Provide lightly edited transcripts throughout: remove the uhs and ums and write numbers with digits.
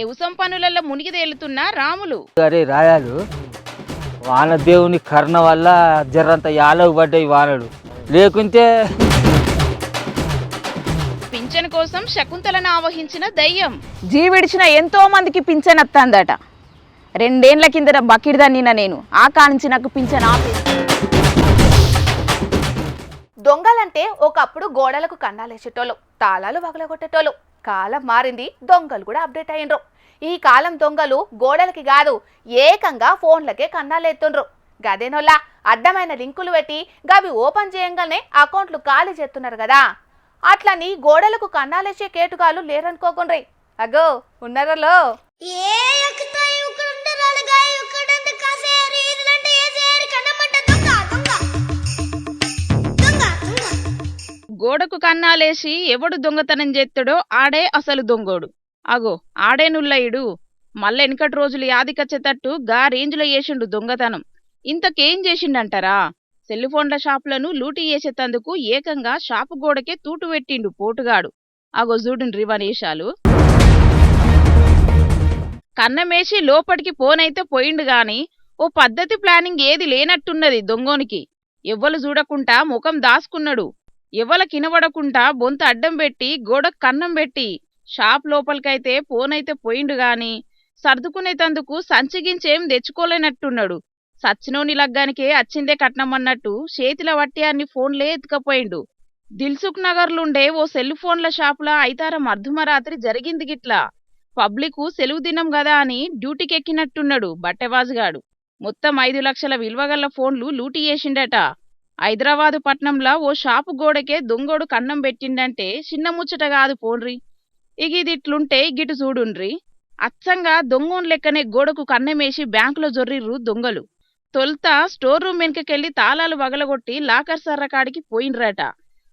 ఎవుసం పనులలో మునిగి తేలుతున్న రాములు. అరే రాయాలు వానదేవుని కరుణ వల్ల జర్రంత యాలవు పడ్డాయి వానలు, లేకుంటే పింఛన్ కోసం శకుంతలను ఆవహించిన దయ్యం. జీవిడిచిన ఎంతో మందికి పింఛన్ వస్తుందట. 2 ఏళ్ల కిందట బకిడిదన్నిన నేను, ఆ కానించి నాకు పింఛన్ ఆపేసి. దొంగలంటే ఒకప్పుడు గోడలకు కన్నాలేసేటోళ్ళు, తాళాలు వగలగొట్టేటోళ్ళు. కాలం మారింది, దొంగలు కూడా అప్డేట్ అయ్యిండ్రు. ఈ కాలం దొంగలు గోడలకి కాదు, ఏకంగా ఫోన్లకే కన్నాలేస్తుండ్రు. గదేనోళ్ళ అడ్డమైన లింకులు పెట్టి గవి ఓపెన్ చేయంగానే అకౌంట్లు ఖాళీ చేస్తున్నారు కదా. అట్లని గోడలకు కన్నాలేసే కేటుగాలు లేరనుకోకుండ్రి. అగో ఉన్నారలో. గోడకు కన్నాలేసి ఎవడు దొంగతనం చేస్తాడో ఆడే అసలు దొంగోడు. అగో ఆడేనుల్లయుడు మళ్ళెనకటి రోజులు యాదికచ్చేటట్టు గా రేంజ్లో చేసిండు దొంగతనం. ఇంతకేం చేసిండంటారా? సెల్లుఫోన్ల షాపులను లూటీ చేసేటందుకు ఏకంగా షాపు గోడకే తూటు పెట్టిండు పోటుగాడు. అగో చూడుండ్రి వనేషాలు. కన్నమేసి లోపటికి పోనైతే పోయిండు గాని ఓ పద్ధతి ప్లానింగ్ ఏది లేనట్టున్నది దొంగోనికి. ఎవ్వలు చూడకుండా ముఖం దాసుకున్నాడు. ఎవ్వల కినబడకుండా బొంత అడ్డం పెట్టి గోడకు కన్నం పెట్టి షాప్ లోపలికైతే పోనైతే పోయిండు గాని సర్దుకునేతందుకు సంచిగించేం తెచ్చుకోలేనట్టున్నాడు. సచ్చినోని లగ్గానికే అచ్చిందే కట్నమన్నట్టు చేతిల వట్టి అన్ని ఫోన్లే ఎత్తుకపోయిండు. దిల్సుఖ్ నగర్లుండే ఓ సెల్ ఫోన్ల షాపులా ఐతారం అర్ధమరాత్రి జరిగింది గిట్లా. పబ్లికు సెలవు దినం గదా అని డ్యూటీకెక్కినట్టున్నాడు బట్టెవాజుగాడు. మొత్తం 5 లక్షల విలువగల్ల ఫోన్లు లూటీ చేసిండట. హైదరాబాదు పట్నంలో ఓ షాపు గోడకే దొంగోడు కన్నం పెట్టిండంటే చిన్న ముచ్చట కాదు పోన్రి. ఇగిదిట్లుంటే గిటు చూడుండ్రి. అచ్చంగా దొంగోన్ లెక్కనే గోడకు కన్నమేసి బ్యాంకులో జొర్రిర్రు దొంగలు. తొలుత స్టోర్ రూమ్ వెనుకకెళ్లి తాళాలు వగలగొట్టి లాకర్ సర్రకాడికి పోయిండ్రట.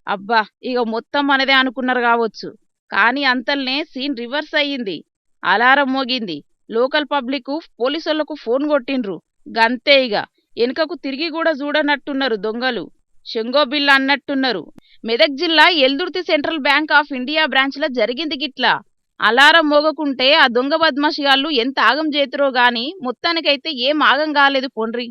అబ్బా ఇక మొత్తం మనదే అనుకున్నారు కావచ్చు. కాని అంతల్నే సీన్ రివర్స్ అయ్యింది. అలారం మోగింది. లోకల్ పబ్లిక్ పోలీసులకు ఫోన్ కొట్టిండ్రు. గంతే ఇక వెనుకకు తిరిగి కూడా చూడనట్టున్నారు దొంగలు. శంగోబిల్ల అన్నట్టున్నారు. మెదక్ జిల్లా Eldurthi central bank of India బ్రాంచ్లో జరిగింది గిట్లా. అలారం మోగకుంటే ఆ దొంగ బద్మాషిగాళ్ళు ఎంత ఆగం చేతురో గాని మొత్తానికైతే ఏం ఆగం కాలేదు పొండ్రి.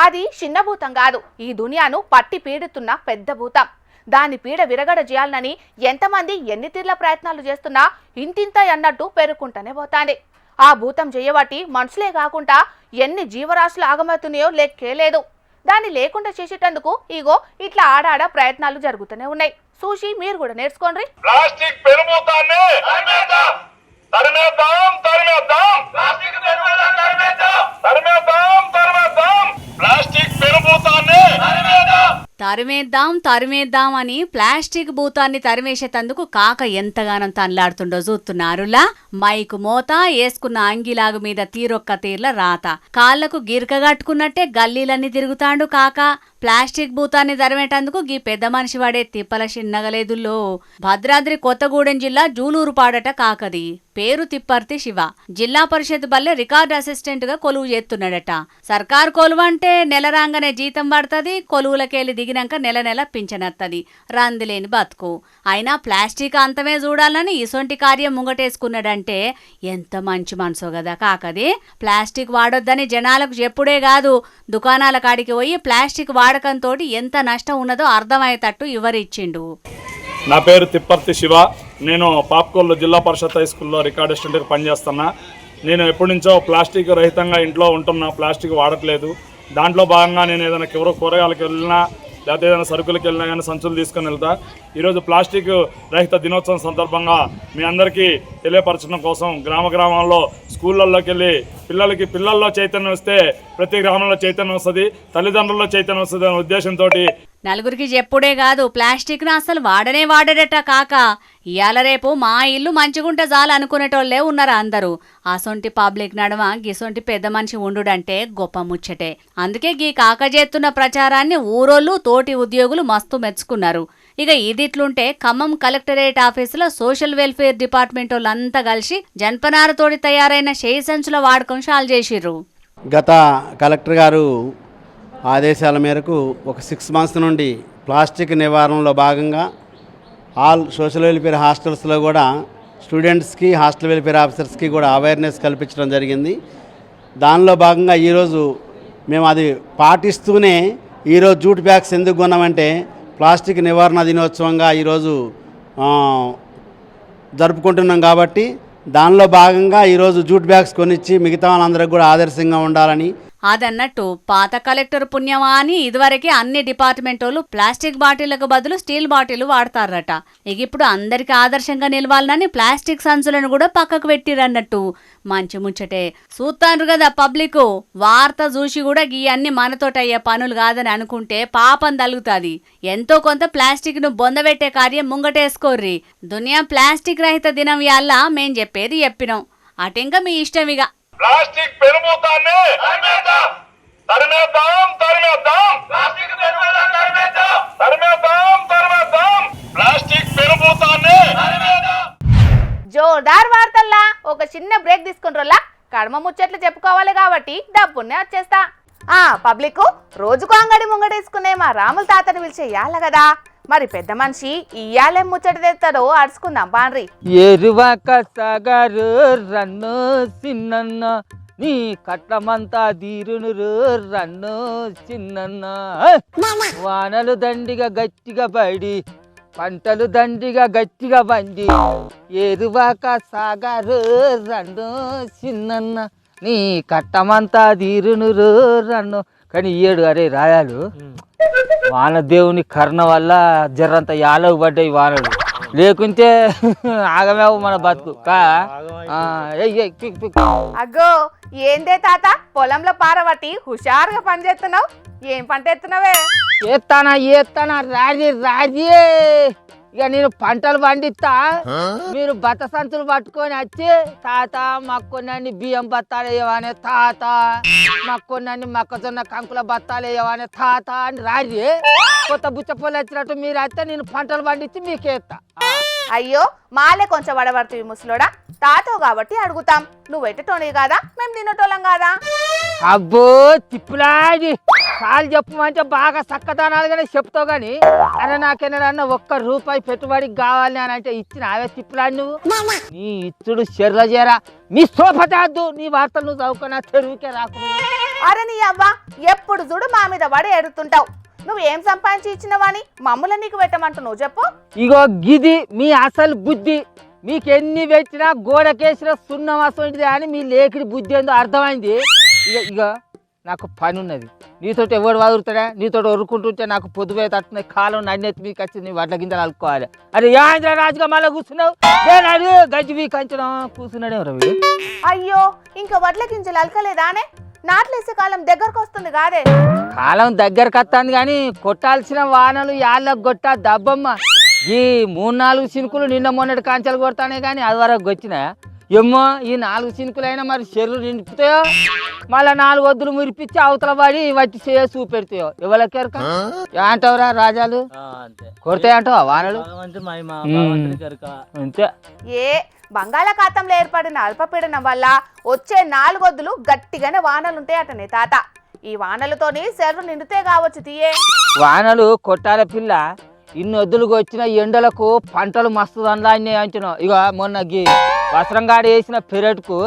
అది చిన్న భూతం కాదు, ఈ దునియాను పట్టి పీడుతున్న పెద్ద భూతం. దాని పీడ విరగడ చేయాలని ఎంతమంది ఎన్ని తీర్ల ప్రయత్నాలు చేస్తున్నా ఇంతింత అన్నట్టు పెరుక్కుంటూనే పోతాంది. ఆ భూతం చేయబట్టి మనుషులే కాకుండా ఎన్ని జీవరాశులు ఆగమవుతున్నాయో లెక్కేలేదు. దాన్ని లేకుండా చేసేటందుకు ఇగో ఇట్లా ఆడాడ ప్రయత్నాలు జరుగుతూనే ఉన్నాయి. చూసి మీరు కూడా నేర్చుకోండి. ప్లాస్టిక్ పెనుభూతాన్ని తరిమేద్దాం, తరిమేద్దాం, తరిమేద్దాం, ప్లాస్టిక్ పెనుభూతాన్ని తరిమేద్దాం, తరిమేద్దాం, తరిమేద్దాం, ప్లాస్టిక్ పెనుభూతాన్ని తరిమేద్దాం. తరిమేద్దాం అని ప్లాస్టిక్ భూతాన్ని తరిమేసేటందుకు కాక ఎంతగానం తనలాడుతుండో చూస్తున్నారులా. మైకు మోత వేసుకున్న అంగిలాగు మీద తీరొక్క తీర్ల రాత, కాళ్లకు గిరకగట్టుకున్నట్టే గల్లీలన్నీ తిరుగుతాండు కాక. ప్లాస్టిక్ భూతాన్ని తరిమేటందుకు గీ పెద్ద మనిషి వాడే తిప్పల చిన్నగలేదుల్లో. భద్రాద్రి కొత్తగూడెం జిల్లా జూలూరుపాడట కాకది. పేరు తిప్పర్తి శివ. జిల్లా పరిషత్ బల్లె రికార్డ్ అసిస్టెంట్ గా కొలువు చేస్తున్నాడట. సర్కారు కొలువు అంటే నెల రాగానే జీతం పడుతుంది, కొలువులకెళ్ళి దిగినాక నెల నెల పింఛనత్తది. రందిలేని బతుకు. అయినా ప్లాస్టిక్ అంతమే చూడాలని ఇసొంటి కార్యం ముంగటేసుకున్నాడంటే ఎంత మంచి మనసో కదా కాకది. ప్లాస్టిక్ వాడొద్దని జనాలకు చెప్పుడే కాదు, దుకాణాల కాడికి పోయి ప్లాస్టిక్ వాడకంతో ఎంత నష్టం ఉన్నదో అర్థమయ్యేటట్టు వివరించిండు. నా పేరు తిప్పర్తి శివ. నేను పాప్కోల్లో జిల్లా పరిషత్ హై స్కూల్లో రికార్డ్ అసిస్టెంట్గా పనిచేస్తున్నా. నేను ఎప్పటి నుంచో ప్లాస్టిక్ రహితంగా ఇంట్లో ఉంటున్నా, ప్లాస్టిక్ వాడట్లేదు. దాంట్లో భాగంగా నేను ఏదైనా కూరగాయలకు వెళ్ళినా లేకపోతే ఏదైనా సరుకులకు వెళ్ళినా కానీ సంచులు తీసుకొని వెళ్తా. ఈరోజు ప్లాస్టిక్ రహిత దినోత్సవం సందర్భంగా మీ అందరికీ తెలియపరచడం కోసం గ్రామాల్లో స్కూళ్ళల్లోకి వెళ్ళి పిల్లల్లో చైతన్యం వస్తే ప్రతి గ్రామంలో చైతన్యం వస్తుంది, తల్లిదండ్రుల్లో చైతన్యం వస్తుంది అనే ఉద్దేశంతో నలుగురికి చెప్పుడే కాదు, ప్లాస్టిక్ ను అసలు వాడడట కాక. ఇయాల రేపు మా ఇల్లు మంచిగుంటే చాలు అనుకునేటోళ్లే ఉన్నారు అందరూ. అసొంటి పబ్లిక్ నడమ గిసొంటి పెద్ద మనిషి ఉండుడంటే గొప్ప ముచ్చటే. అందుకే గీ కాక చేస్తున్న ప్రచారాన్ని ఊరోళ్ళు తోటి ఉద్యోగులు మస్తు మెచ్చుకున్నారు. ఇక ఇదిట్లుంటే ఖమ్మం కలెక్టరేట్ ఆఫీసులో సోషల్ వెల్ఫేర్ డిపార్ట్మెంట్ వాళ్ళంతా కలిసి జనపనారతోటి తయారైన షేయి సంచుల వాడకం షాల్ చేసిర్రు. గత కలెక్టర్ గారు ఆదేశాల మేరకు ఒక 6 months నుండి ప్లాస్టిక్ నివారణలో భాగంగా ఆల్ సోషల్ వెల్ఫేర్ హాస్టల్స్లో కూడా స్టూడెంట్స్కి హాస్టల్ వెల్ఫేర్ ఆఫీసర్స్కి కూడా అవేర్నెస్ కల్పించడం జరిగింది. దానిలో భాగంగా ఈరోజు మేము అది పాటిస్తూనే ఈరోజు జూట్ బ్యాగ్స్ ఎందుకు కొన్నామంటే ప్లాస్టిక్ నివారణ దినోత్సవంగా ఈరోజు జరుపుకుంటున్నాం కాబట్టి దానిలో భాగంగా ఈరోజు జూట్ బ్యాగ్స్ కొనిచ్చి మిగతా వాళ్ళందరికీ కూడా ఆదర్శంగా ఉండాలని. అదన్నట్టు పాత కలెక్టర్ పుణ్యమా అని ఇదివరకే అన్ని డిపార్ట్మెంట్ వాళ్ళు ప్లాస్టిక్ బాటిళ్లకు బదులు స్టీల్ బాటిల్ వాడతారట. ఇక ఇప్పుడు అందరికి ఆదర్శంగా నిలవాలని ప్లాస్టిక్ సంచులను కూడా పక్కకు పెట్టిరన్నట్టు. మంచి ముచ్చటే. చూస్తాను కదా పబ్లిక్ వార్త చూసి కూడా గీయన్ని మనతోటయ్యే పనులు కాదని అనుకుంటే పాపం తలుగుతుంది. ఎంతో కొంత ప్లాస్టిక్ ను బొందబెట్టే కార్యం ముంగటేసుకోర్రి. దునియా ప్లాస్టిక్ రహిత దినం యాళ్ళ మేం చెప్పేది చెప్పినాం. అటెంక మీ ఇష్టం. ఇక ప్లాస్టిక్ పెనుభూతాన్ని తరిమేద్దాం, తరిమేద్దాం, తరిమేద్దాం, ప్లాస్టిక్ తరిమేద్దాం, తరిమేద్దాం, తరిమేద్దాం, ప్లాస్టిక్ పెనుభూతాన్ని తరిమేద్దాం. జోర్దార్ వార్తల్లా ఒక చిన్న బ్రేక్ తీసుకుంటారా? కడమ ముచ్చట్లు చెప్పుకోవాలి కాబట్టి డబ్బున్నే వచ్చేస్తా. పబ్లిక్ రోజుకు అంగడి ముంగడేసుకునే మా రాముల తాతని పిలిచే ఇయ్యాల కదా, మరి పెద్ద మనిషి ఇయ్యాలేం ముచ్చట తెస్తాడో అడుచుకుందాం పాండ్రి. ఎరువాక సాగారు రన్ను చిన్నన్న నీ కట్టమంతా దీరును రన్ను చిన్నన్న. వానలు దండిగా గట్టిగా పడి పంటలు దండిగా గట్టిగా పండి ఎరువాక సాగారు రన్ను చిన్నన్న నీ కట్టమంతా తీరును రన్ను. కానీ ఏడు అరే రాయాలు వానదేవుని కరుణ వల్ల జర్రంత యాలవు పడ్డాయి వానలు, లేకుంటే ఆగమేవు మన బతుకు. అగ్గో ఏందే తాత పొలంలో పారబట్టి హుషారుగా పని చేస్తున్నావు? ఏం పంట ఎత్తున్నావే? ఏత్తానా రాజీ రాజీ. ఇక నేను పంటలు పండిస్తా, మీరు బత్త సంచులు పట్టుకొని వచ్చి తాత మాకు కొన్ని బియ్యం బత్తాలు వేయవానే తాత, మాకు కొన్ని మొక్కజొన్న కంకుల బత్తాలు వేయవానే తాత అని రాజీ. కొత్త బుచ్చపొలు వచ్చినట్టు మీరు అయితే నేను పంటలు పండించి మీకేస్తా. అయ్యో మాలే కొంచెం వడబడుతుంది ముసలోడా. తాతో కాబట్టి అడుగుతాం, నువ్వు ఎట్టటోని కాదా, మేము తినటోళ్ళం కాదా? అబ్బో తిప్పులాడి చాలు చెప్పమంటే బాగా చక్కదనాలుగానే చెప్తావు కానీ అరే నాకేనాడన్నా ₹1 పెట్టుబడికి కావాలి అని అంటే ఇచ్చిన అవే తిప్పులాడి. నువ్వు నీ ఇచ్చుడు చెర్ల చేరా నీ సోపతాద్దు, నీ వార్తలు నువ్వు చదువుకున్నా తెరువుకే రాకు. అరే నీ అవ్వ ఎప్పుడు చూడు మా మీద పడి ఎడుతుంటావు. నువ్వేం సంపాదించి ఇచ్చినవాని మమ్ముల నీకు పెట్టమంటున్నావు చెప్పు. ఇగో గిది మీ అసలు బుద్ధి. మీకెన్ని పెట్టినా గోడకేసిన సున్నం అసలు అని మీ లేకిడి బుద్ధి ఏందో అర్థమైంది. ఇక నాకు పని ఉన్నది, నీతోటి ఎవడు వదులుతాడా? నీతో వరుకుంటుంటే నాకు పొద్దుపోయి తట్టున్నాయి, కాలం నన్నెత్తి మీకు వచ్చి నీ వడ్ల గింజలు అలుకోవాలి. అరే యాంద్ర రాజుగా మళ్ళీ కూర్చున్నావు, నేను గజ్జి మీ కంచడం కూర్చున్నాడే రవి. అయ్యో ఇంకా వడ్ల గింజలు అలకలేదానే? నాట్లేసే కాలం దగ్గరకు వస్తుంది కాదే? కాలం దగ్గరకు వస్తుంది కానీ కొట్టాల్సిన వానలు యాళ్ళకు కొట్టా దబ్బమ్మ. ఈ 3-4 చినుకులు నిన్న మొన్నటి కాంచెలు కొడతానే కానీ అది వరకు వచ్చినా ఏమో. ఈ 4 చినుకులైనా మరి చెర్లు నింపుతాయో, మళ్ళీ 4 వద్దులు మురిపించి అవతల పడి వట్టి చూపెడతాయో ఎవరికెరక. అంటావురా రాజాలు? కొడతాయి అంటావా వానలు? అంతే. ఏ బంగాళాఖాతంలో ఏర్పడిన అల్పపీడనం వల్ల వచ్చే 4 వద్దులు గట్టిగానే వానలుంటాయి అటనే తాత. ఈ వానలతోని చెరువు నిండితే కావచ్చు తీయే. వానలు కొట్టాల పిల్ల. ఇన్ని వద్దులకు వచ్చిన ఎండలకు పంటలు మస్తు దండాన్ని అంటున్నావు. ఇక మొన్న వస్త్రంగాడి వేసిన పెరట్కు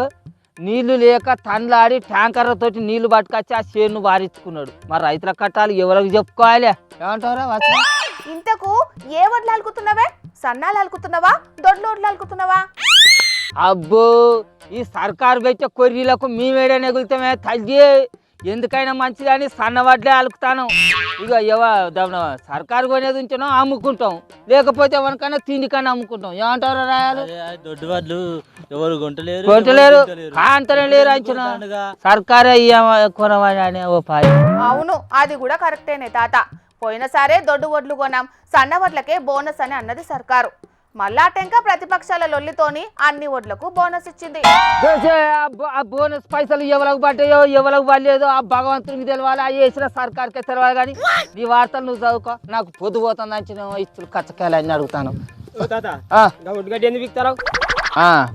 నీళ్లు లేక తండ్లాడి ట్యాంకర్లతోటి నీళ్లు పట్టుకొచ్చి ఆ చేను వారించుకున్నాడు. మరి రైతుల కట్టాలి ఎవరికి చెప్పుకోవాలి? ఏమంటారా వస్త్రం? ఇంతకు ఏ వడ్లు అలుకుతున్నావే? సన్నాలు అలుకుతున్నావా, దొడ్లు వడ్లు అలుకుతున్నావా? అబ్బో ఈ సర్కారు పెట్టే కొర్రీలకు మేమేడే నెగులుతామే తల్లి. ఎందుకైనా మంచిదని సన్నవడ్లే అలుకుతాను. ఇక సర్కారు కొనేది ఉంచానో అమ్ముకుంటాం, లేకపోతే ఎవరికైనా తిండికైనా అమ్ముకుంటాం. ఏమంటారు రాయాలు? కొంటలేరు కాంతనే లేరు అంచనా సర్కారే కొనవని అనే ఓ పాయి. అవును అది కూడా కరెక్టేనే తాత. పోయినసారే దొడ్డు వడ్లు కొన్నాం, సన్న వడ్లకే బోనస్ అని అన్నది సర్కారు. మళ్ళా టెంక ప్రతిపక్షాల లొల్లితోని అన్ని వడ్లకు బోనస్ ఇచ్చింది. ఆ బోనస్ పైసలు ఎవరికి పడ్డాయో ఎవరికి పడలేదో ఆ భగవంతునికి తెలవాలి, ఆ వేసిన సర్కార్కే తెలవాలి. కానీ నీ వార్తలు నువ్వు చదువుకో, నాకు పొద్దు పోతుంది అంచిన ఇస్తులు కచ్చకాయలు అని అడుగుతాను.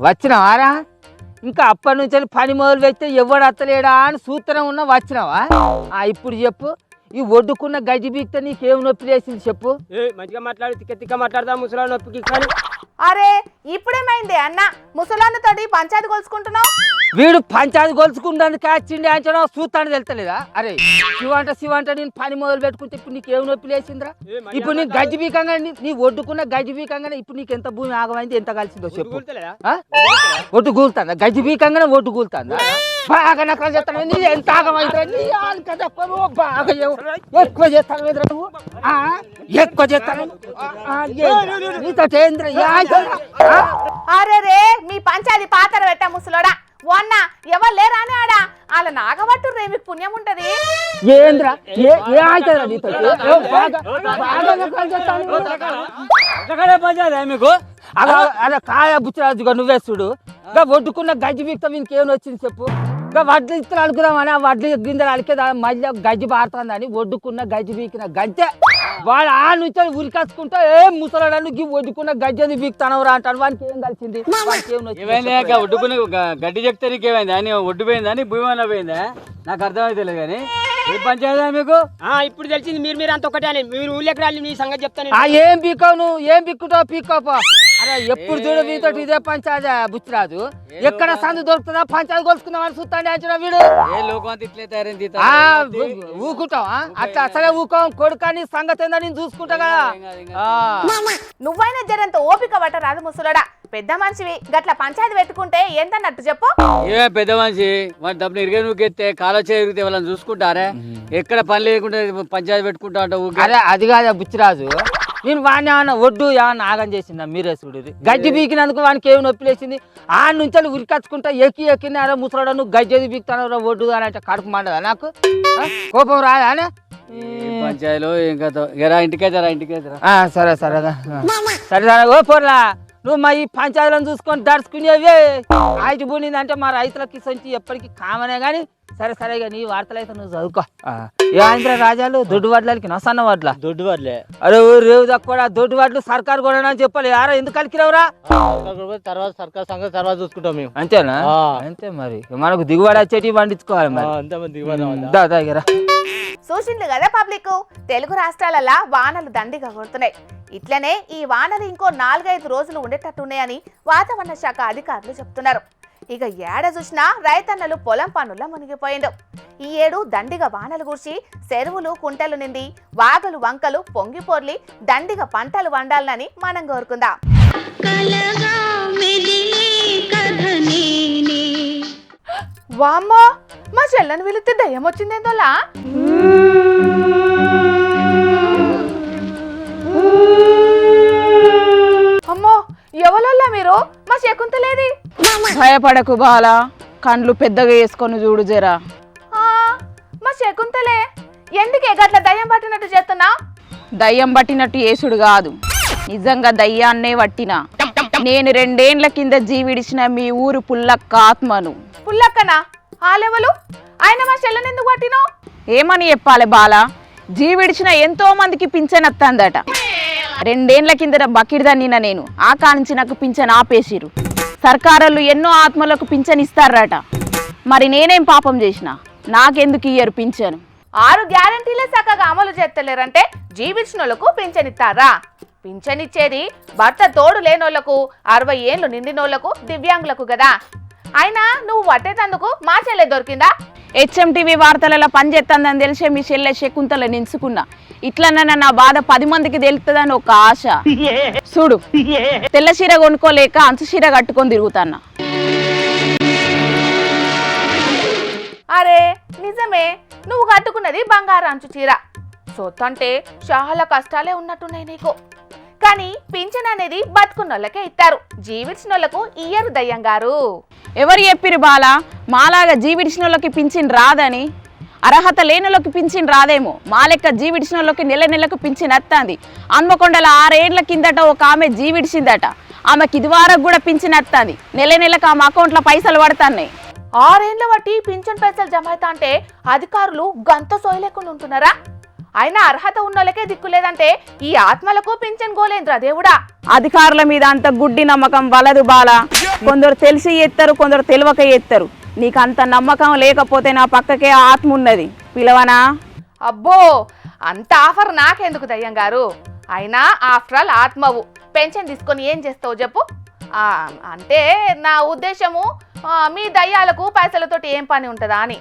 వచ్చినావారా? ఇంకా అప్పటి నుంచి పని మొదలు పెడితే ఎవడు అత్తలేడా అని సూత్రం ఉన్నా వచ్చినావా? ఇప్పుడు చెప్పు. ఈ ఒడ్డుకున్న గజ్జి బీక్తే నీకేం నొప్పి లేసింది చెప్పు. మంచిగా మాట్లాడి తిక్క తిక్క మాట్లాడదా ముసలా నొప్పికి కానీ. అరే ఇప్పుడేమైంది అన్న ముసలాన్నతోటి పంచాయతీ కొలుసుకుంటున్నావు? వీడు పంచాయతీ గొలుచుకుంటానికి వచ్చిండి అంచనా చూస్తాను తెలుస్తలేదా? అరే శివంట నేను పని మొదలు పెట్టుకుంటే ఇప్పుడు నీకేం నొప్పి లేచిందిరా? ఇప్పుడు నీ గజ్జి బీకంగా నీ ఒడ్డుకున్న గజ్జి బీకంగానే ఇప్పుడు నీకు ఎంత భూమి ఆగమైంది, ఎంత కలిసిందో చెప్పు. ఒడ్డు కూలుతుందా? గజ్జి బీకంగానే ఒడ్డు కూలుతుందా? బాగా నకలు చేస్తాను. నీ ఎంత ఆగమైందిరా? నీ బాగా ఎక్కువ చేస్తాను నువ్వు, ఎక్కువ చేస్తాను నీతో అరే రే మీ పంచాయతీ పాతర పెట్టా ముసలోడా. వన్నా ఎవరు లేరానే ఆడా వాళ్ళ నాగబట్టు రే మీకు పుణ్యం ఉంటది. ఏంద్రా నీతో మీకు అలా కాయ బుచ్చరాజుగా నువ్వే చూడు. ఇంకా ఒడ్డుకున్న గజ్జి బీక్తా ఇంకేం వచ్చింది చెప్పు. ఇంకా వడ్లు ఇత్తలు అనుకున్నామని ఆ వడ్లు గింజలు అడికే మళ్ళీ గజ్జి పారుతుందని ఒడ్డుకున్న గజ్జి బీకిన గజ్జె వాడు ఆ నుంచి ఉరికాచుకుంటా ఏం ముసలాడను ఒడ్డుకున్న గజ్జని బీక్తానవరా అంటాను. వానికి ఏం కలిసింది? ఒడ్డుకున్న గడ్డి చెప్తే నీకేమైందా? అని ఒడ్డు పోయిందా అని భూమి అన్న పోయిందా? నాకు అర్థమైతే లేదు కానీ ఏ పంచాయతీ మీకు ఇప్పుడు తెలిసింది. మీరు అంత ఒకటే అని మీరు ఊళ్ళెక్కడ మీ సంగతి చెప్తాను. ఏం పీకావు నువ్వు? ఏం పీక్కుంటావు? పీక్కోపో. అరే ఎప్పుడు చూడు మీతో ఇదే పంచాయతీ బుచ్చిరాజు. ఎక్కడ సందు దొరుకుతుందా పంచాయతీ కొలుసుకుందామని చూస్తాండి అంచనా వీడు. ఊకుంటావా? అట్లా అసలే ఊకోం. కొడుకాని సంగతి ఏందో నేను చూసుకుంటా కదా. నువ్వైనా జరంత ఓపిక పట్ట రాదు ముసలోడా. పెద్ద మనిషివి గట్ల పంచాయతీ పెట్టుకుంటే ఎంత నట్టు చెప్పు. ఏ పెద్ద మనిషి వాడి డబ్బులు ఇరిగే నువ్వుకెత్తే కాలో చేరిగితే వాళ్ళని చూసుకుంటారే. ఎక్కడ పని లేకుండా పంచాయతీ పెట్టుకుంటా అంటావు. అరే అది కాదా బుచ్చిరాజు, నేను వాడిని ఏమన్నా ఒడ్డు ఏమన్నా ఆగం చేసిందా? మీరే చూడు. గజ్జి బీకినందుకు వానికి ఏమి నొప్పి లేచింది? ఆ నుంచి ఉరికచ్చుకుంటా ఎక్కినారా ముసలాడు నువ్వు గజ్జి బీక్తాను ఒడ్డు అని అంటే కడుపు మండదా నాకు? కోపం రాదా? పంచాయతీలో ఇంకా ఇంటికైతే సరే సరే సరే ఓ పోర్లా నువ్వు మా ఈ పంచాయతీలను చూసుకొని దడుచుకునేవే ఆయిటి పోయిందంటే మా రైతులకి సంచి ఎప్పటికీ కామనే కానీ. సరే సరే నీ వార్తలు అయితే నువ్వు చదువుకో. ఆంధ్ర రాజాలు దొడ్డు వడ్లకి నా సన్న వడ్ల దొడ్డు వడ్లే. అరే రేవు తక్కువ దొడ్డు వడ్లు సర్కారు కూడా అని చెప్పాలి. యారా ఎందుకు కలికిరావురా? తర్వాత సర్కార్ సంగతి తర్వాత చూసుకుంటాం మేము. అంతేనా? అంతే మరి మనకు దిగుబడి వచ్చేటి పండించుకోవాలి మరి. దగ్గర చూసింది కదా పబ్లిక్, తెలుగు రాష్ట్రాలలా వానలు దండిగా కొడుతున్నాయి. ఇట్లనే ఈ వానలు ఇంకో 4-5 రోజులు ఉండేటట్టున్నాయని వాతావరణ శాఖ అధికారులు చెప్తున్నారు. ఇక ఏడ చూసినా రైతన్నలు పొలం పనుల్లో మునిగిపోయిండు. ఈ ఏడు దండిగా వానలు కురిసి చెరువులు కుంటలు నిండి వాగులు వంకలు పొంగిపోర్లి దండిగా పంటలు వండాలని మనం కోరుకుందాం. వామ్మో మా చెల్లని వెళితే దయ్యం వచ్చిందేందోలా. అమ్మో ఎవరల్లా మీరు? మా శకుంతలేది? భయపడకు బాలా, కండ్లు పెద్దగా వేసుకొని చూడు జరా. మా శకుంతలే ఎందుకే గట్ల దయ్యం పట్టినట్టు చేస్తున్నా? దయ్యం పట్టినట్టు యేసుడు కాదు, నిజంగా దయ్యాన్నే పట్టినా. నేను 2 ఏండ్ల కింద జీవిడిచిన మీ ఊరు పుల్లక్క ఆత్మను. పుల్లక్కనా? ఆ లెవలు ఆయన మా చెల్లని ఎందుకు పట్టినావు? ఏమని చెప్పాలి బాలా, జీవిడిచిన ఎంతో మందికి పింఛన్ వస్తుందట. 2 ఏండ్ల కింద బకిడ్దాన్నిన నేను, ఆ కానించి నాకు పింఛన్ ఆపేసిరు. సర్కారోళ్ళు ఎన్నో ఆత్మలకు పింఛన్ ఇస్తారట. మరి నేనేం పాపం చేసిన? నాకెందుకు ఇయ్యరు పింఛను? 6 గ్యారంటీలే చక్కగా అమలు చేస్తలేరంటే జీవించిన వాళ్ళకు పింఛన్ ఇస్తారా? పింఛన్ ఇచ్చేది భర్త తోడు లేనోళ్లకు, 60 ఏళ్ళు నిండినోళ్లకు, దివ్యాంగులకు కదా. అయినా నువ్వు పట్టేటందుకు మా చెల్లె దొరికిందా? HMTV వార్తలలో పనిచేస్తుందని తెలిసే మీ చెల్లె శకుంతల నించుకున్నా. ఇట్లనన్నా నా బాధ 10 మందికి తెలుస్తుందని ఒక ఆశ. చూడు, తెల్ల చీర కొనుక్కోలేక అంచు చీర కట్టుకొని తిరుగుతాన్నా. అరే నిజమే, నువ్వు కట్టుకున్నది బంగారు అంచు చీర. సొత్తంటే చాలా కష్టాలే ఉన్నట్టున్నాయి నీకు. కానీ పింఛన్ అనేది బతుకున్నోళ్ళకే ఇస్తారు, జీవించినోళ్లకు ఇయ్యరు దయ్యంగారు. ఎవరు చెప్పిరు బాలా మాలాగా జీవిడిచిన వాళ్ళకి పింఛన్ రాదని? అర్హత లేనులకు పింఛన్ రాదేమో, మా లెక్క జీవిడిచిన వాళ్ళకి నెలకు పింఛన్ వస్తుంది. హన్మకొండల 6 ఏళ్ల కిందట ఒక ఆమె జీవిడిచిందట. ఆమెకి ఇది వరకు కూడా పింఛన్ వస్తుంది. నెలకు ఆమె అకౌంట్లో పైసలు పడుతున్నాయి. 6 ఏళ్ల బట్టి పింఛన్ పైసలు జమ అవుతా అంటే అధికారులు గంత సోయలేకుండా ఉంటున్నారా? అయినా అర్హత ఉన్నోళ్ళకే దిక్కులేదంటే ఈ ఆత్మలకు పింఛన్ గోలేంద్రా దేవుడా. అధికారుల మీద అంత గుడ్డి నమ్మకం వలదు బాలా. కొందరు తెలిసి ఎత్తారు, కొందరు తెలియక ఎత్తారు. నీకు అంత నమ్మకం లేకపోతే నా పక్కకే ఆత్మ ఉన్నది, పిలవనా? అబ్బో అంత ఆఫర్ నాకెందుకు దయ్యం గారు? అయినా ఆఫ్టర్ ఆల్ ఆత్మవు, పెన్షన్ తీసుకొని ఏం చేస్తావు చెప్పు? అంటే నా ఉద్దేశము మీ దయ్యాలకు పైసలతోటి ఏం పని ఉంటుందా అని.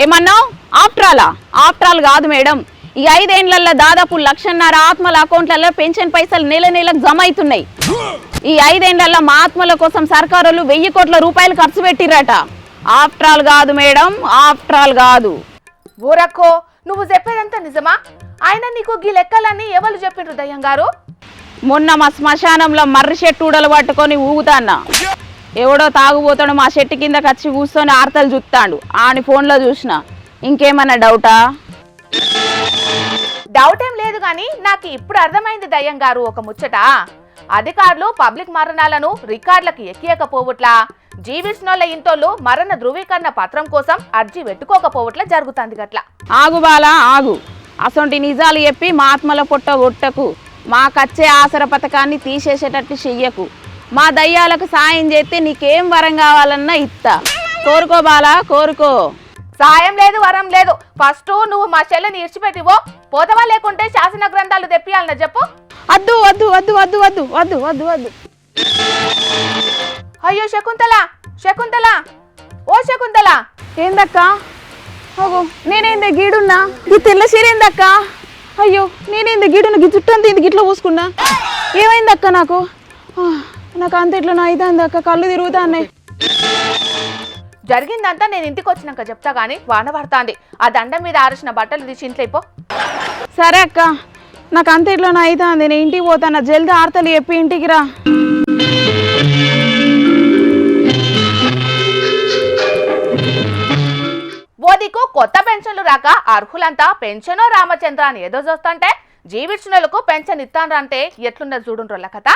ఏమన్నావు? ఆఫ్టర్ ఆల్ కాదు మేడం, ఈ 5 ఏళ్లలో దాదాపు 1,50,000 ఆత్మల అకౌంట్లలో పెన్షన్ పైసలు నెలకు జమ అవుతున్నాయి. ఈ 5 ఏళ్లలో మా ఆత్మల కోసం సర్కారులు 1,000 కోట్ల రూపాయలు ఖర్చు పెట్టిరట. ఆఫ్టర్ ఆల్ కాదు మేడం, ఆఫ్టర్ ఆల్ కాదు. ఊరక్కో, నువ్వు చెప్పేదంతా నిజమా? ఆయన నీకు గీ లెక్కలన్నీ ఎవరు చెప్పిండ్రు దయ్యం గారు? మొన్న మా శ్మశానంలో మర్రి చెట్టు ఊడలు పట్టుకొని ఊగుతాన్నా. ఎవడో తాగుపోతాడు మా చెట్టు కింద వచ్చి కూర్చొని ఆర్తలు చూస్తాడు. ఆని ఫోన్లో చూసిన. ఇంకేమన్నా డౌటా? డౌట్ ఏం లేదు కానీ నాకు ఇప్పుడు అర్థమైంది దయ్యం గారు ఒక ముచ్చట. అధికారులు పబ్లిక్ మరణాలను రికార్డులకు ఎక్కియకపోవట్లా, జీవించినోళ్ళ ఇంటోళ్ళు మరణ ధృవీకరణ పత్రం కోసం అర్జీ పెట్టుకోకపోవట్లా జరుగుతుంది గట్ల. ఆగు బాలా ఆగు, అసొంటి నిజాలు చెప్పి మా ఆత్మల పొట్ట కొట్టకు. మాకచ్చే ఆసర పథకాన్ని తీసేసేటట్టు చెయ్యకు. మా దయ్యాలకు సాయం చేస్తే నీకేం వరం కావాలన్నా ఇస్తా. కోరుకో బాలా, కోరుకో. సాయం లేదు, వరం లేదు. ఫస్ట్ నువ్వు మా చెల్లెని ఇడిచిపెట్టివో, పోతవా లేకుంటే శాసన గ్రంథాలు తెప్పియాలన్నా చెప్పు. వద్దు వద్దు వద్దు వద్దు వద్దు వద్దు వద్దు వద్దు. అయ్యో శకుంతల, శకుంతల, ఓ శకుంతల. ఏందక్క? అగో నేనేందే గీడున్నా? ఈ తెల్ల సీరేందక్క? అయ్యో నేనేందే గీడున్నా? గీ చుట్టూ అంతా గిట్లా పూసుకున్నా. ఏమైందక్క నాకు? నాకు అంత ఇట్లా నా ఇదంది అక్క, కళ్ళు తిరుగుతా అన్నాయి. జరిగిందంతా నేను ఇంటికి వచ్చినాక చెప్తా గానీ వాన పడుతుంది. ఆ దండం మీద ఆరేసిన బట్టలు తీసి ఇంట్లో అయిపో. సరే అక్క, నాకు అంత ఇట్లా నా ఇదంది, నేను ఇంటికి పోతాను. జల్దీ ఆర్తలు చెప్పి ఇంటికి రా. ఓదికు కొత్త పెన్షన్లు రాక అర్హులంతా పెన్షనో రామచంద్ర అని ఏదో చూస్తుంటే జీవించినోళ్లకు పెన్షన్ ఇస్తానంటే ఎట్లున్నది చూడుండ్రోళ్ళ కథ.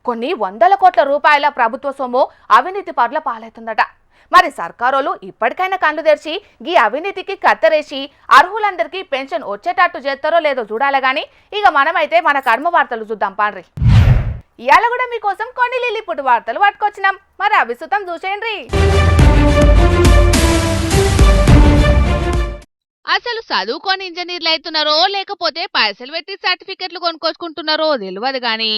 కొన్ని 100 కోట్ల రూపాయల ప్రభుత్వ సొమ్ము అవినీతి పరుల పాలవుతుందట. మరి సర్కారోళ్ళు ఇప్పటికైనా కళ్ళు తెరిచి ఈ అవినీతికి కత్తరేసి అర్హులందరికీ పెన్షన్ వచ్చేటట్టు చేస్తారో లేదో చూడాలి గాని, ఇక మనమైతే మన కర్మ వార్తలు చూద్దాం పాండ్రి. ఇవాళ కూడా మీకోసం కొన్ని లిల్లీపుట్టు వార్తలు పట్టుకొచ్చినాం, మరి అవి సుతం చూసేయండి. అసలు చదువుకొని ఇంజనీర్లు అవుతున్నారో లేకపోతే పైసలు పెట్టి సర్టిఫికెట్లు కొనుక్కొచ్చుకుంటున్నారో తెలియదు గాని,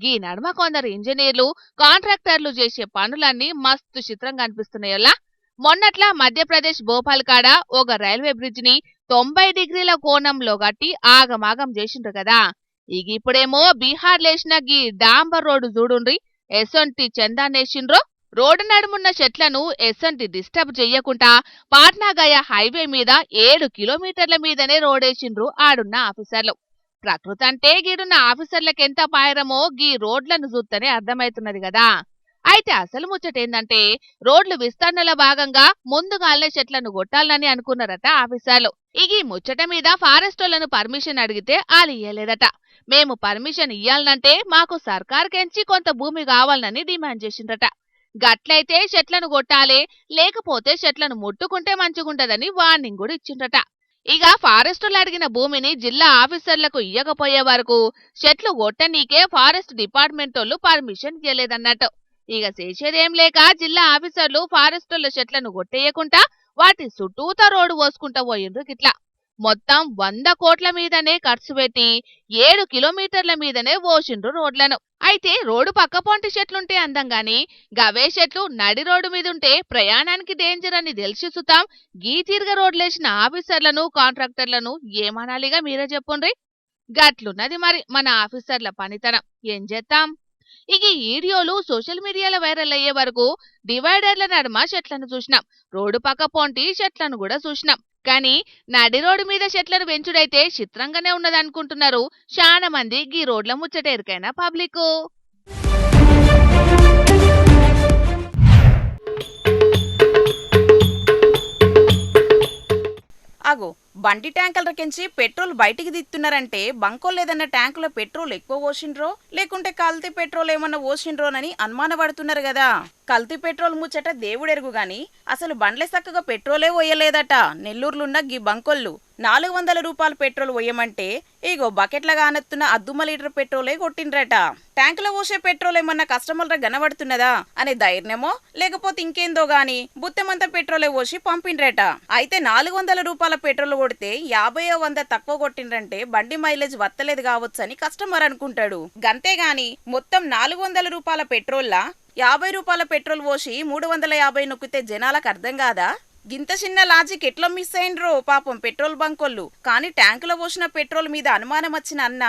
గీ నడుమ కొందరు ఇంజనీర్లు కాంట్రాక్టర్లు చేసే పనులన్నీ మస్తు చిత్రంగా అనిపిస్తున్నాయల్లా. మొన్నట్లా మధ్యప్రదేశ్ భోపాల్ కాడ ఒక రైల్వే బ్రిడ్జ్ ని 90 డిగ్రీల కోణంలో గట్టి ఆగమాగం చేసిండ్రు కదా. ఇక ఇప్పుడేమో బీహార్ లేసిన గీ డాంబర్ రోడ్డు చూడుండ్రి ఎసొంటి చందాన్నేసిండ్రో. రోడ్డు నడుమున్న చెట్లను ఎసొంటి డిస్టర్బ్ చెయ్యకుండా పాట్నాగయ హైవే మీద 7 కిలోమీటర్ల మీదనే రోడేసిండ్రు ఆడున్న ఆఫీసర్లు. ప్రకృతి అంటే గీడున్న ఆఫీసర్లకెంత పాయరమో గీ రోడ్లను చూస్తేనే అర్థమైతున్నది కదా. అయితే అసలు ముచ్చటేందంటే, రోడ్లు విస్తరణల భాగంగా ముందుగానే చెట్లను కొట్టాలని అనుకున్నారట ఆఫీసర్లు. ఇక ఈ ముచ్చట మీద ఫారెస్టోళ్లను పర్మిషన్ అడిగితే వాళ్ళు ఇయ్యలేదట. మేము పర్మిషన్ ఇయ్యాలనంటే మాకు సర్కార్కెంచి కొంత భూమి కావాలని డిమాండ్ చేసిండ్రట. గట్లయితే చెట్లను కొట్టాలే, లేకపోతే చెట్లను ముట్టుకుంటే మంచిగుంటదని వార్నింగ్ కూడా ఇచ్చిండ్రట. ఇక ఫారెస్టులు అడిగిన భూమిని జిల్లా ఆఫీసర్లకు ఇయ్యకపోయే వరకు చెట్లు కొట్టనీకే ఫారెస్ట్ డిపార్ట్మెంట్ వాళ్ళు పర్మిషన్ ఇయ్యలేదన్నట్టు. ఇక చేసేదేం లేక జిల్లా ఆఫీసర్లు ఫారెస్టుల చెట్లను కొట్టేయకుండా వాటి చుట్టూతా రోడ్డు పోసుకుంటా పోయిండ్రు. గిట్లా మొత్తం 100 కోట్ల మీదనే ఖర్చు పెట్టి 7 కిలోమీటర్ల మీదనే పోసిండ్రు రోడ్లను. అయితే రోడ్డు పక్కపొంటి చెట్లుంటే అందంగాని, గవే చెట్లు నడి రోడ్డు మీదుంటే ప్రయాణానికి డేంజర్ అని తెలిసి సుతాం గీ తీర్గ రోడ్లేసిన ఆఫీసర్లను కాంట్రాక్టర్లను ఏమనాలిగా మీరే చెప్పుండ్రి. గట్లున్నది మరి మన ఆఫీసర్ల పనితనం. ఏం చేద్దాం. ఇక ఈ వీడియోలు సోషల్ మీడియాలో వైరల్ అయ్యే వరకు డివైడర్ల నడుమ చెట్లను చూసినాం, రోడ్డు పక్క పొంటి చెట్లను కూడా చూసినాం. కానీ నడి రోడ్డు మీద చెట్లను పెంచుడైతే చిత్రంగానే ఉన్నదనుకుంటున్నారు చాలా మంది గీ రోడ్ల ముచ్చట ఎరికైనా పబ్లిక్. అగో బండి ట్యాంకులకించి పెట్రోల్ బయటికి దిస్తున్నారంటే బంకోలు ఏదన్నా ట్యాంకులో పెట్రోల్ ఎక్కువ పోసిండ్రో లేకుంటే కల్తీ పెట్రోల్ ఏమన్నా పోసిండ్రోనని అనుమానపడుతున్నారు కదా. కల్తీ పెట్రోల్ ముచ్చట దేవుడెరుగు గాని అసలు బండ్లే చక్కగా పెట్రోలే పోయలేదట నెల్లూరులున్న గీ బంకోళ్ళు. 400 రూపాయల పెట్రోల్ పోయమంటే ఇగో బకెట్ల కానెత్తున్న అద్దుమ లీటర్ పెట్రోలే కొట్టిండ్రట. ట్యాంకులో పోసే పెట్రోల్ ఏమన్నా కస్టమర్లకు కనబడుతున్నదా అనే ధైర్యమో లేకపోతే ఇంకేందో గాని బుత్తెమంతా పెట్రోలే పోసి పంపిండ్రట. అయితే 400 రూపాయల పెట్రోల్ కొడితే 50-100 తక్కువ కొట్టిండ్రంటే బండి మైలేజ్ వత్తలేదు కావచ్చని కస్టమర్ అనుకుంటాడు. గంతేగాని మొత్తం 400 రూపాయల పెట్రోల్లా 50 రూపాయల పెట్రోల్ పోసి 350 నొక్కితే జనాలకు అర్థం కాదా? గింత చిన్న లాజిక్ ఎట్లా మిస్ అయిండ్రో పాపం పెట్రోల్ బంకోళ్ళు. కానీ ట్యాంకులో పోసిన పెట్రోల్ మీద అనుమానం వచ్చిన అన్న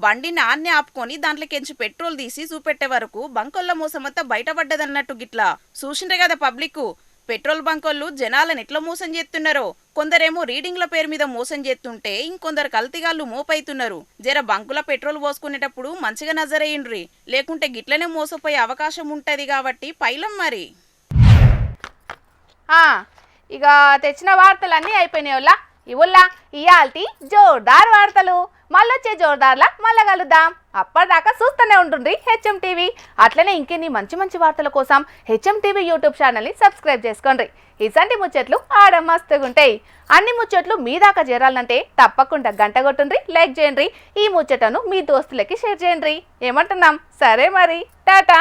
బండిని ఆన్నే ఆపుకొని దాంట్లోకెంచి పెట్రోల్ తీసి చూపెట్టే వరకు బంకోళ్ళ మోసమంతా బయటపడ్డదన్నట్టు గిట్లా చూసిండ్రే కదా పబ్లిక్. పెట్రోల్ బంకోళ్ళు జనాలను ఎట్లా మోసం చేస్తున్నారో. కొందరేమో రీడింగ్ల పేరు మీద మోసం చేస్తుంటే ఇంకొందరు కల్తీగాళ్ళు మోపైతున్నారు. జర బంకుల పెట్రోల్ పోసుకునేటప్పుడు మంచిగా నజరేయండ్రి, లేకుంటే గిట్లనే మోసపోయే అవకాశం ఉంటది కాబట్టి పైలం మరి. ఇక తెచ్చిన వార్తలన్నీ అయిపోయినాయి. ఇవుల్లా ఇయాల్టి జోర్దార్ వార్తలు. మళ్ళొచ్చే జోర్దార్లా మళ్ళా కలుద్దాం. అప్పటిదాకా చూస్తూనే ఉంటుండ్రి హెచ్ఎం టీవీ. అట్లనే ఇంకెన్ని మంచి మంచి వార్తల కోసం హెచ్ఎం టీవీ యూట్యూబ్ ఛానల్ని సబ్స్క్రైబ్ చేసుకోండి. ఇసంటి ముచ్చట్లు ఆడ మస్తుగుంటాయి. అన్ని ముచ్చట్లు మీ దాకా చేరాలంటే తప్పకుండా గంట కొట్టుండ్రి, లైక్ చేయండి. ఈ ముచ్చటను మీ దోస్తులకి షేర్ చేయండి. ఏమంటున్నాం? సరే మరి, టాటా.